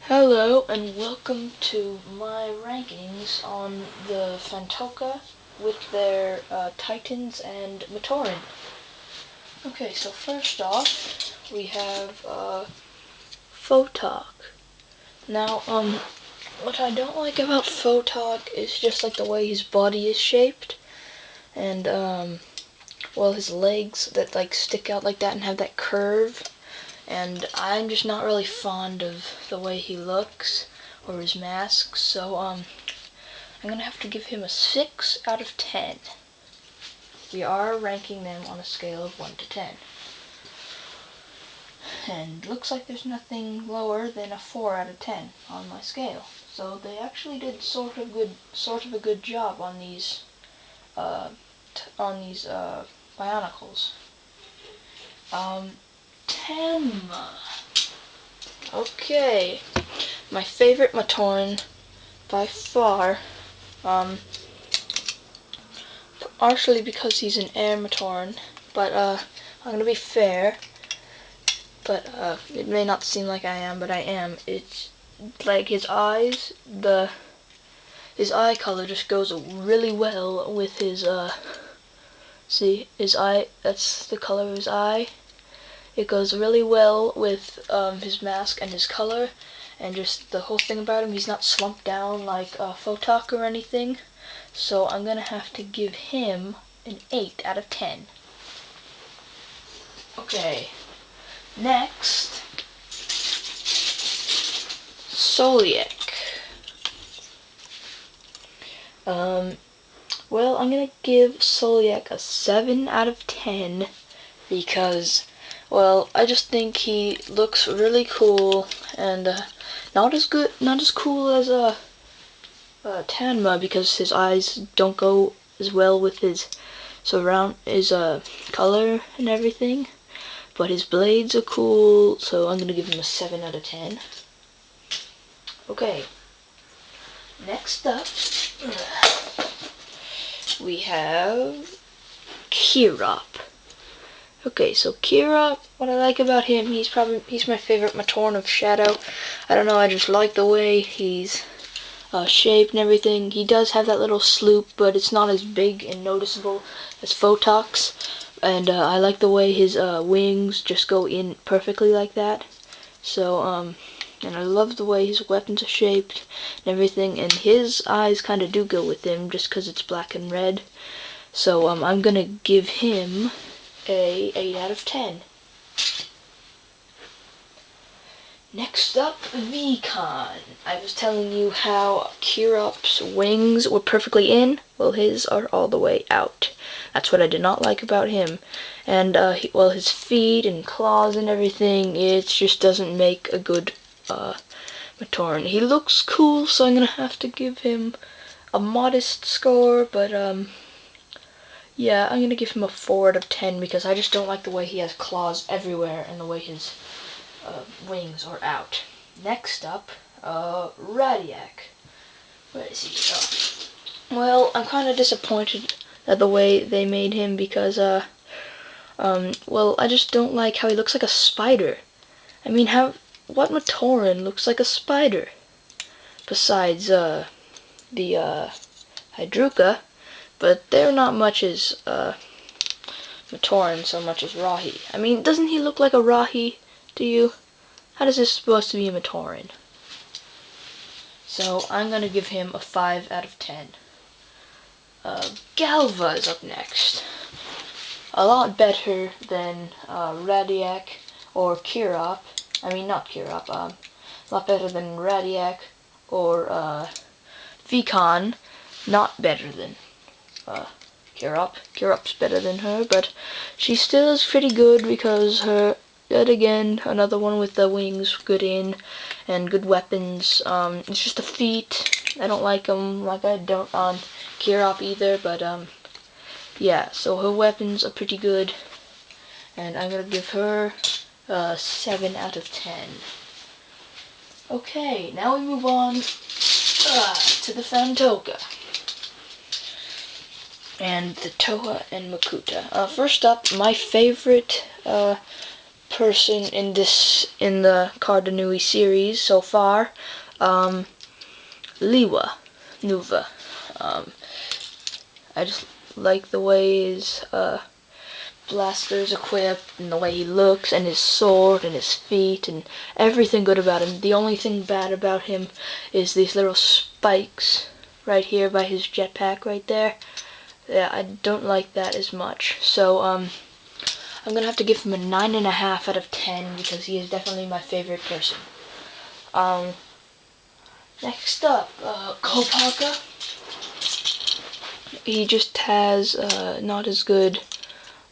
Hello and welcome to my rankings on the Phantoka with their Titans and Matoran. Okay, so first off, we have Photok. Now, what I don't like about Photok is just like the way his body is shaped, and well, his legs that like stick out like that and have that curve. And I'm just not really fond of the way he looks or his mask, so I'm gonna have to give him a 6 out of 10. We are ranking them on a scale of 1 to 10. And looks like there's nothing lower than a 4 out of 10 on my scale. So they actually did sort of a good job on these bionicles. Tenma. Okay, my favorite matoran by far, partially because he's an air matoran, but I'm gonna be fair, but it may not seem like I am, but I am. It's like his eyes, his eye color just goes really well with his, see, his eye, that's the color of his eye. It goes really well with his mask and his color, and just the whole thing about him. He's not slumped down like Photok or anything, so I'm gonna have to give him an 8 out of 10. Okay, next, Soliek. Well, I'm gonna give Soliek a 7 out of 10 because, well, I just think he looks really cool, and not as cool as Tanma, because his eyes don't go as well with his color and everything. But his blades are cool, so I'm gonna give him a 7 out of 10. Okay, next up we have Kirop. Okay, so Kirop, what I like about him, he's my favorite Matoran of Shadow. I don't know, I just like the way he's shaped and everything. He does have that little sloop, but it's not as big and noticeable as Photok's. And I like the way his wings just go in perfectly like that. So, and I love the way his weapons are shaped and everything. And his eyes kind of do go with him just because it's black and red. So, I'm gonna give him a 8 out of 10. Next up, Vicon. I was telling you how Kirop's wings were perfectly in. Well, his are all the way out. That's what I did not like about him. And, well, his feet and claws and everything, it just doesn't make a good Matoran. He looks cool, so I'm gonna have to give him a modest score, but, yeah, I'm gonna give him a 4 out of 10 because I just don't like the way he has claws everywhere and the way his wings are out. Next up, Radiac. Where is he? Oh. Well, I'm kind of disappointed at the way they made him because, well, I just don't like how he looks like a spider. I mean, what Matoran looks like a spider? Besides, the, Hydruka, but they're not much as, Matoran so much as Rahi. I mean, doesn't he look like a Rahi to you? How is this supposed to be a Matoran? So I'm gonna give him a 5 out of 10. Galva is up next. A lot better than Radiac or Kirop. I mean, not Kirop. A lot better than Radiac or Vicon. Not better than Kirop. Kirop's better than her, but she still is pretty good because yet again, another one with the wings good in and good weapons. It's just the feet. I don't like them like I don't on Kirop either, but yeah, so her weapons are pretty good, and I'm gonna give her a 7 out of 10. Okay, now we move on to the Phantoka and the Toa and Makuta. First up, my favorite person in the Cardanui series so far. Liwa Nuva. I just like the way his blaster's equipped, and the way he looks, and his sword, and his feet, and everything good about him. The only thing bad about him is these little spikes right here by his jetpack right there. Yeah, I don't like that as much. So, I'm gonna have to give him a 9.5 out of 10 because he is definitely my favorite person. Next up, Kopaka. He just has not as good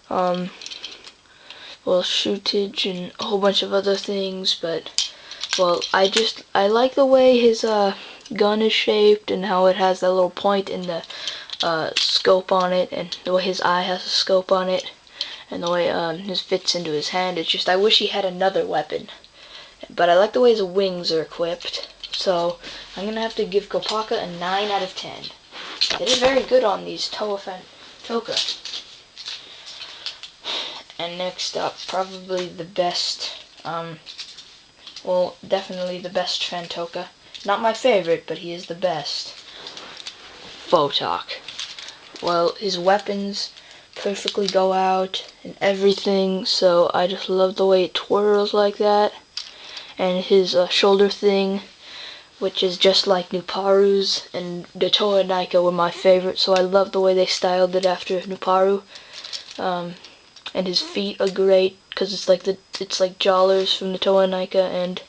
well, shootage and a whole bunch of other things, but well, I like the way his gun is shaped and how it has that little point in the scope on it, and the way his eye has a scope on it, and the way his fits into his hand. It's just I wish he had another weapon, but I like the way his wings are equipped. So I'm gonna have to give Kopaka a 9 out of 10. It is very good on these phantoka. And next up, probably the best, well, definitely the best phantoka. Not my favorite, but he is the best. Photok. Well, his weapons perfectly go out and everything, so I just love the way it twirls like that. And his shoulder thing, which is just like Nuparu's, and the Toa Naika were my favorite, so I love the way they styled it after Nuparu. And his feet are great because it's like Jawlers from the Toa Naika, and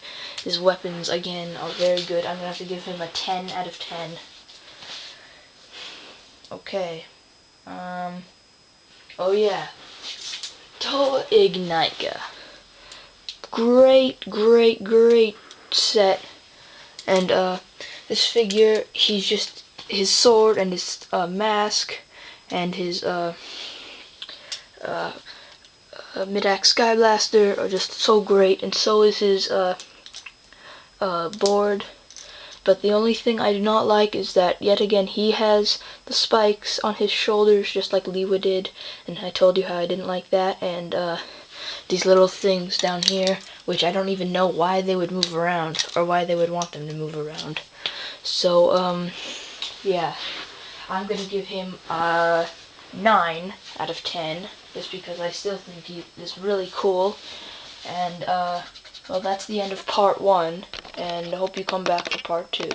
his weapons again are very good. I'm gonna have to give him a 10 out of 10. Okay. Oh yeah. Toa Ignika. Great set. And this figure, he's just his sword and his mask and his mid-axe sky blaster are just so great, and so is his board. But the only thing I do not like is that yet again he has the spikes on his shoulders just like Liwa did, and I told you how I didn't like that, and these little things down here, which I don't even know why they would move around or why they would want them to move around. So yeah, I'm gonna give him a 9 out of 10 just because I still think he is really cool. And well, that's the end of part 1, and I hope you come back for part 2.